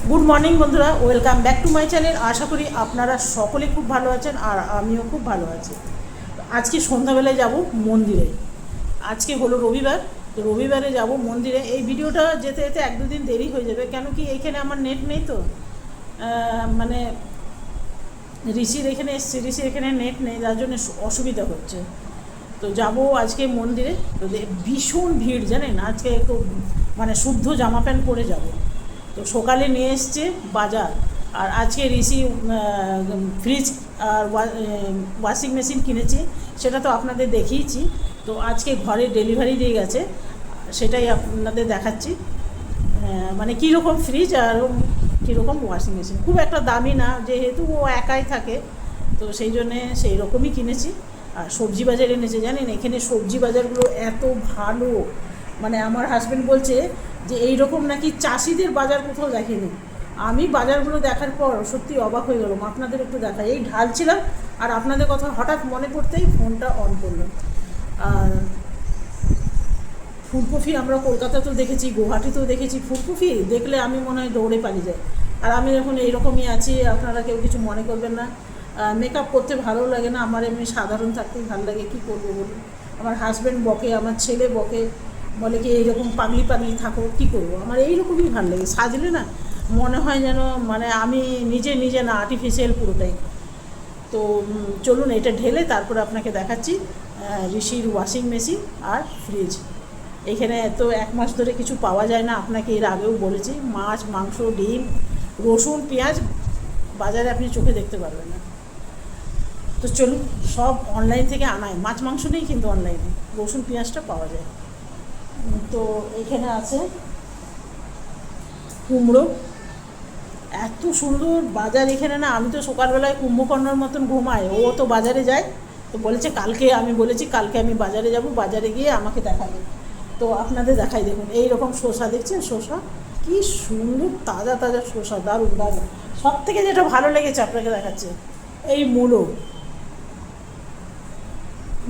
Good morning বন্ধুরা, welcome back to my channel. আশা করি আপনারা সকলে খুব ভালো আছেন আর আমিও খুব ভালো আছি। আজকে সন্ধ্যাবেলায় যাব মন্দিরে। আজকে হলো রবিবার, তো রবিবারে যাব মন্দিরে। এই ভিডিওটা যেতে যেতে এক দুদিন দেরি হয়ে যাবে, কেন কি এইখানে আমার নেট নেই, তো মানে ঋষির এখানে এসছে, ঋষির এখানে নেট নেই, যার জন্য অসুবিধা হচ্ছে। তো যাব আজকে মন্দিরে। তো ভীষণ ভিড় জানেন, আজকে একটু মানে শুদ্ধ জামা প্যান্ট পরে যাব। তো সকালে নিয়ে এসছে বাজার, আর আজকে ঋষি ফ্রিজ আর ওয়াশিং মেশিন কিনেছি, সেটা তো আপনাদের দেখিয়েছি। তো আজকে ঘরে ডেলিভারি দিয়ে গেছে, সেটাই আপনাদের দেখাচ্ছি। মানে কীরকম ফ্রিজ আর কীরকম ওয়াশিং মেশিন, খুব একটা দামি না, যেহেতু ও একাই থাকে, তো সেই জন্যে সেই রকমই কিনেছি। আর সবজি বাজার এনেছে, জানেন এখানে সবজি বাজারগুলো এত ভালো, মানে আমার হাজব্যান্ড বলছে যে এই রকম নাকি চাষিদের বাজার কোথাও দেখেনি। আমি বাজারগুলো দেখার পর সত্যি অবাক হয়ে গেলাম। আপনাদের একটু দেখাই, এই ঢালছিলাম আর আপনাদের কথা হঠাৎ মনে পড়তেই ফোনটা অন করলাম। আর ফুলকপি আমরা কলকাতাতেও দেখেছি, গুয়াহাটিতেও দেখেছি, ফুলকপি দেখলে আমি মনে হয় দৌড়ে পালিয়ে যাই। আর আমি যখন এইরকমই আছি, আপনারা কেউ কিছু মনে করবেন না। মেকআপ করতে ভালো লাগে না আমার, এমনি সাধারণ থাকতেই ভালো লাগে, কী করবো বলুন। আমার হাজব্যান্ড বকে, আমার ছেলে বকে, বলে কি এইরকম পাগলি পাগলি থাকো, কী করবো। আমার এইরকমই ভালো লাগে, সাজলে না মনে হয় যেন মানে আমি নিজে নিজে না, আর্টিফিশিয়াল পুরোটাই। তো চলুন এটা ঢেলে তারপরে আপনাকে দেখাচ্ছি ঋষির ওয়াশিং মেশিন আর ফ্রিজ। এখানে তো এক মাস ধরে কিছু পাওয়া যায় না, আপনাকে এর আগেও বলেছি। মাছ, মাংস, ডিম, রসুন, পেঁয়াজ বাজারে আপনি চোখে দেখতে পারবেন না। তো চলুন, সব অনলাইন থেকে আনায়, মাছ মাংস নেই কিন্তু অনলাইনে রসুন পেঁয়াজটা পাওয়া যায়। তো এখানে আছে কুমড়ো, এত সুন্দর বাজার এখানে না। আমি তো সকালবেলায় কুম্ভকর্ণর মতন ঘুমাই, ও তো বাজারে যায়। তো বলেছে কালকে, আমি বলেছি কালকে আমি বাজারে যাব, বাজারে গিয়ে আমাকে দেখাবে। তো আপনাদের দেখাই, দেখুন এই রকম শসা দেখছেন, শসা কি সুন্দর তাজা তাজা শসা, দারুণ দারুণ। সব থেকে যেটা ভালো লেগেছে আপনাকে দেখাচ্ছে, এই মূলো।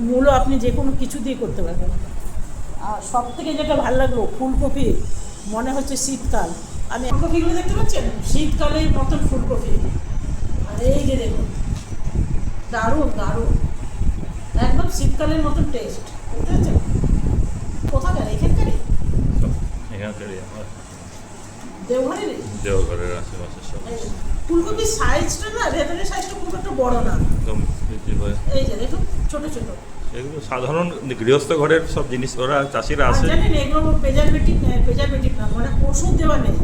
মূলো আপনি যে কোনো কিছু দিয়ে করতে পারবেন। আর সব থেকে যেটা ভালো লাগলো, ফুলকপি, মনে হচ্ছে শীতকাল। আমি ফুলকপিগুলো দেখতে পাচ্ছেন, শীতকালের মতন ফুলকপি। আর এই যে দেখুন, দারুণ দারুণ, একদম শীতকালের মতন টেস্ট, বুঝতে পারছেন। কোথাকার এখানকারই? এখানকারই আমার দেওঘরেরই। দেওঘরের আশেপাশে সব ফুলকপির সাইজটা না, ভেতরের সাইজটা খুব একটা বড় না, একদম বিক্রি হয়। এই যে দেখুন ছোটো ছোটো। এগুলো সাধারণ গৃহস্থ ঘরের সব জিনিস, ওরা চাষিরা আর আসে। জানেন এগুলো প্রেজারভেটিভ না, মানে ওষুধ দেওয়া নেই,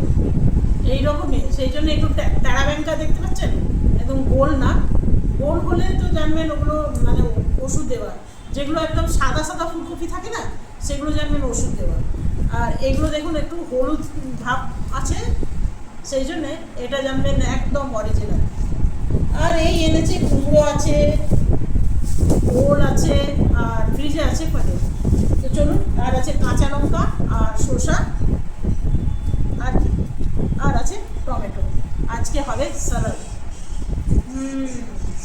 এইরকমই। সেই জন্য একটু ট্যাড়া ব্যাংকা দেখতে পাচ্ছেন, একদম গোল না। গোল হলে তো জানবেন ওগুলো মানে ওষুধ দেওয়া। যেগুলো একদম সাদা সাদা ফুলকপি থাকে না, সেগুলো জানবেন ওষুধ দেওয়া। আর এগুলো দেখুন একটু হলুদ ভাব আছে, সেই জন্যে এটা জানবেন একদম অরিজিনাল। আর এই এনেছে কুমড়ো আছে, ওল আছে, আর ফ্রিজে আছে পনির। তো চলুন, আর আছে কাঁচা লঙ্কা আর শসা, আর কি, আর আছে টমেটো। আজকে হবে স্যালাড।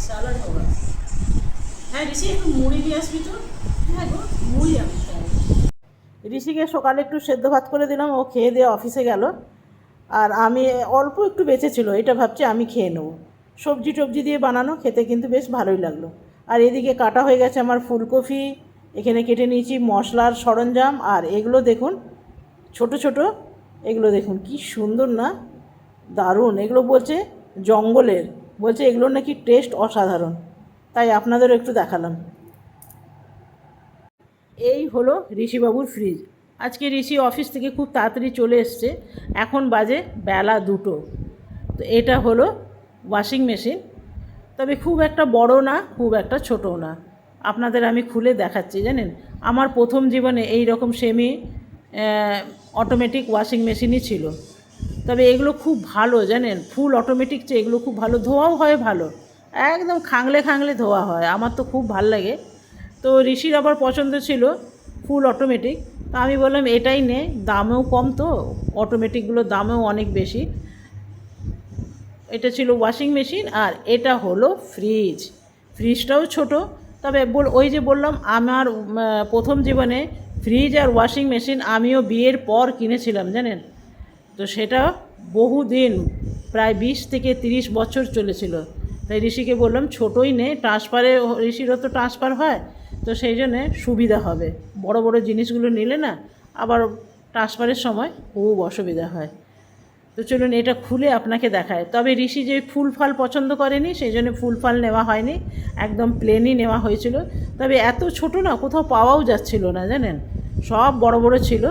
স্যালাড হবে। হ্যাঁ ঋষি, একটু মুড়ি দিয়ে আসবি তো। হ্যাঁ গো, মুড়ি আনতে হবে। ঋষিকে সকালে একটু সেদ্ধ ভাত করে দিলাম, ও খেয়ে দিয়ে অফিসে গেল। আর আমি অল্প একটু বেঁচেছিল, এটা ভাবছি আমি খেয়ে নেবো। সবজি টবজি দিয়ে বানানো, খেতে কিন্তু বেশ ভালোই লাগলো। আর এদিকে কাটা হয়ে গেছে আমার ফুলকপি, এখানে কেটে নিয়েছি মশলার সরঞ্জাম। আর এগুলো দেখুন ছোট ছোট, এগুলো দেখুন কি সুন্দর না, দারুণ। এগুলো বলছে জঙ্গলের, বলছে এগুলোর নাকি টেস্ট অসাধারণ, তাই আপনাদেরও একটু দেখালাম। এই হলো ঋষিবাবুর ফ্রিজ। আজকে ঋষি অফিস থেকে খুব তাড়াতাড়ি চলে এসছে, এখন বাজে বেলা 2টো। তো এটা হলো ওয়াশিং মেশিন, তবে খুব একটা বড় না, খুব একটা ছোটও না। আপনাদের আমি খুলে দেখাচ্ছি। জানেন আমার প্রথম জীবনে এই রকম সেমি অটোমেটিক ওয়াশিং মেশিনই ছিল, তবে এগুলো খুব ভালো জানেন, ফুল অটোমেটিক চেয়ে এগুলো খুব ভালো, ধোয়াও হয় ভালো, একদম খাংলে খাংলে ধোয়া হয়, আমার তো খুব ভালো লাগে। তো ঋষির আবার পছন্দ ছিল ফুল অটোমেটিক, তা আমি বললাম এটাই নে, দামেও কম, তো অটোমেটিকগুলোর দামেও অনেক বেশি। এটা ছিল ওয়াশিং মেশিন, আর এটা হলো ফ্রিজ। ফ্রিজটাও ছোট, তবে ওই যে বললাম আমার প্রথম জীবনে ফ্রিজ আর ওয়াশিং মেশিন আমিও বিয়ের পর কিনেছিলাম জানেন। তো সেটা বহুদিন, প্রায় 20 থেকে 30 বছর চলেছিল। তাই ঋষিকে বললাম ছোটোই নে, ট্রান্সফারে ঋষিরও তো ট্রান্সফার হয়, তো সেই জন্যে সুবিধা হবে। বড় বড় জিনিসগুলো নিলে না আবার ট্রান্সফারের সময় খুব অসুবিধা হয়। তো চলুন এটা খুলে আপনাকে দেখায়। তবে ঋষি যে ফুল ফাল পছন্দ করেনি, সেই জন্য ফুল ফাল নেওয়া হয়নি, একদম প্লেনই নেওয়া হয়েছিল। তবে এত ছোট না, কোথাও পাওয়াও যাচ্ছিল না জানেন, সব বড় বড় ছিল।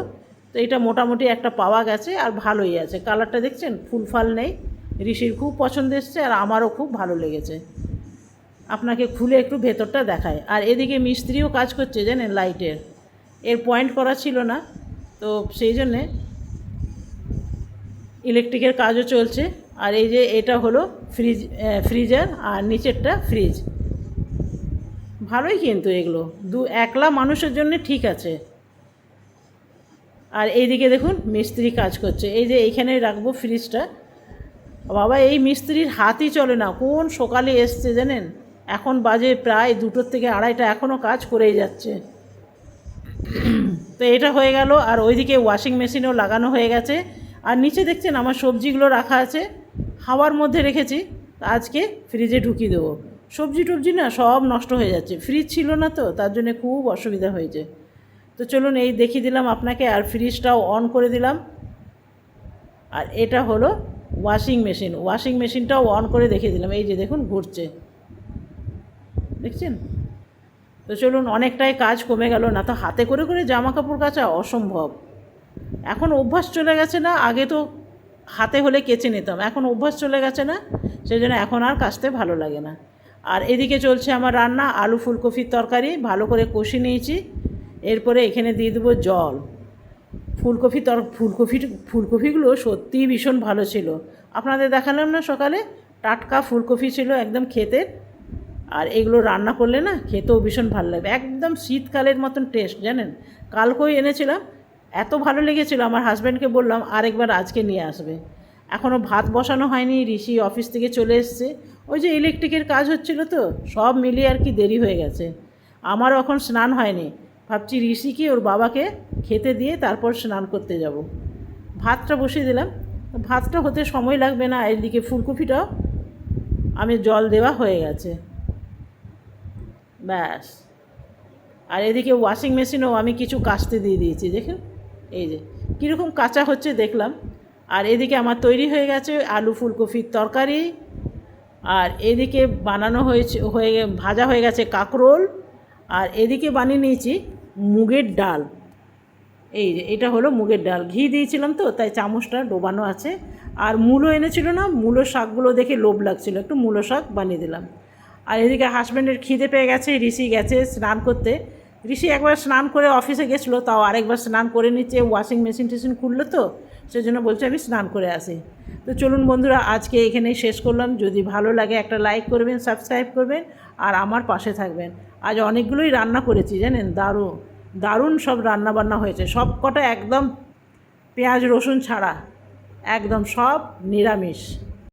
তো এটা মোটামুটি একটা পাওয়া গেছে, আর ভালোই আছে। কালারটা দেখছেন, ফুল ফাল নেই। ঋষির খুব পছন্দ এসছে, আর আমারও খুব ভালো লেগেছে। আপনাকে খুলে একটু ভেতরটা দেখায়। আর এদিকে মিস্ত্রিও কাজ করছে জানেন, লাইটের। এর পয়েন্ট করা ছিল না, তো সেই জন্যে ইলেকট্রিকের কাজও চলছে। আর এই যে এটা হলো ফ্রিজার, আর নিচেরটা ফ্রিজ। ভালোই কিন্তু এগুলো একলা মানুষের জন্য ঠিক আছে। আর এইদিকে দেখুন মিস্ত্রি কাজ করছে। এই যে এইখানে রাখবো ফ্রিজটা। বাবা, এই মিস্ত্রির হাতই চলে না। কোন সকালে এসছে জানেন, এখন বাজে প্রায় 2টোর থেকে 2:30, এখনও কাজ করেই যাচ্ছে। তো এটা হয়ে গেল। আর ওইদিকে ওয়াশিং মেশিনও লাগানো হয়ে গেছে। আর নিচে দেখছেন আমার সবজিগুলো রাখা আছে, হাওয়ার মধ্যে রেখেছি। আজকে ফ্রিজে ঢুকিয়ে দেবো। সবজি টবজি না সব নষ্ট হয়ে যাচ্ছে, ফ্রিজ ছিল না তো, তার জন্য খুব অসুবিধা হয়েছে। তো চলুন এই দেখিয়ে দিলাম আপনাকে। আর ফ্রিজটাও অন করে দিলাম। আর এটা হলো ওয়াশিং মেশিন, ওয়াশিং মেশিনটাও অন করে দেখিয়ে দিলাম। এই যে দেখুন ঘুরছে, দেখছেন। তো চলুন, অনেকটাই কাজ কমে গেল। না তো হাতে করে করে জামা কাপড় কাচা অসম্ভব। এখন অভ্যাস চলে গেছে না, আগে তো হাতে হলে কেচে নিতাম, এখন অভ্যাস চলে গেছে না, সেই জন্য এখন আর কাচতে ভালো লাগে না। আর এদিকে চলছে আমার রান্না, আলু ফুলকপির তরকারি ভালো করে কষে নিয়েছি। এরপরে এখানে দিয়ে দেবো জল। ফুলকপিগুলো সত্যিই ভীষণ ভালো ছিল। আপনাদের দেখালাম না সকালে, টাটকা ফুলকপি ছিল একদম ক্ষেতের। আর এগুলো রান্না করলে না খেতেও ভীষণ ভালো লাগবে, একদম শীতকালের মতন টেস্ট জানেন। কালকেই এনেছিলাম, এত ভালো লেগেছিল, আমার হাজব্যান্ডকে বললাম আরেকবার আজকে নিয়ে আসবে। এখনও ভাত বসানো হয়নি, ঋষি অফিস থেকে চলে এসছে। ওই যে ইলেকট্রিকের কাজ হচ্ছিল, তো সব মিলিয়ে আর কি দেরি হয়ে গেছে। আমারও এখন স্নান হয়নি, ভাবছি ঋষিকে ওর বাবাকে খেতে দিয়ে তারপর স্নান করতে যাব। ভাতটা বসিয়ে দিলাম, ভাতটা হতে সময় লাগবে না। এদিকে ফুলকপিটাও আমি জল দেওয়া হয়ে গেছে, ব্যাস। আর এদিকে ওয়াশিং মেশিনেও আমি কিছু কাচতে দিয়ে দিয়েছি, দেখুন এই যে কীরকম কাঁচা হচ্ছে দেখলাম। আর এদিকে আমার তৈরি হয়ে গেছে আলু ফুলকপির তরকারি। আর এদিকে বানানো ভাজা হয়ে গেছে কাঁকরোল। আর এদিকে বানিয়ে নিয়েছি মুগের ডাল। এই যে এটা হলো মুগের ডাল, ঘি দিয়েছিলাম তো তাই চামচটা ডোবানো আছে। আর মূলো এনেছিল না, মূলো শাকগুলো দেখে লোভ লাগছিল, একটু মূলো শাক বানিয়ে দিলাম। আর এদিকে হাজব্যান্ডের খিদে পেয়ে গেছে, ঋষি গেছে স্নান করতে। ঋষি একবার স্নান করে অফিসে গেছিলো, তাও আরেকবার স্নান করে নিচ্ছে। ওয়াশিং মেশিন টেশিন খুললো তো, সেজন্য বলছে আমি স্নান করে আসি। তো চলুন বন্ধুরা, আজকে এখানেই শেষ করলাম। যদি ভালো লাগে একটা লাইক করবেন, সাবস্ক্রাইব করবেন, আর আমার পাশে থাকবেন। আজ অনেকগুলোই রান্না করেছি জানেন, দারুণ সব রান্না বান্না হয়েছে। সব কটা একদম পেঁয়াজ রসুন ছাড়া, একদম সব নিরামিষ।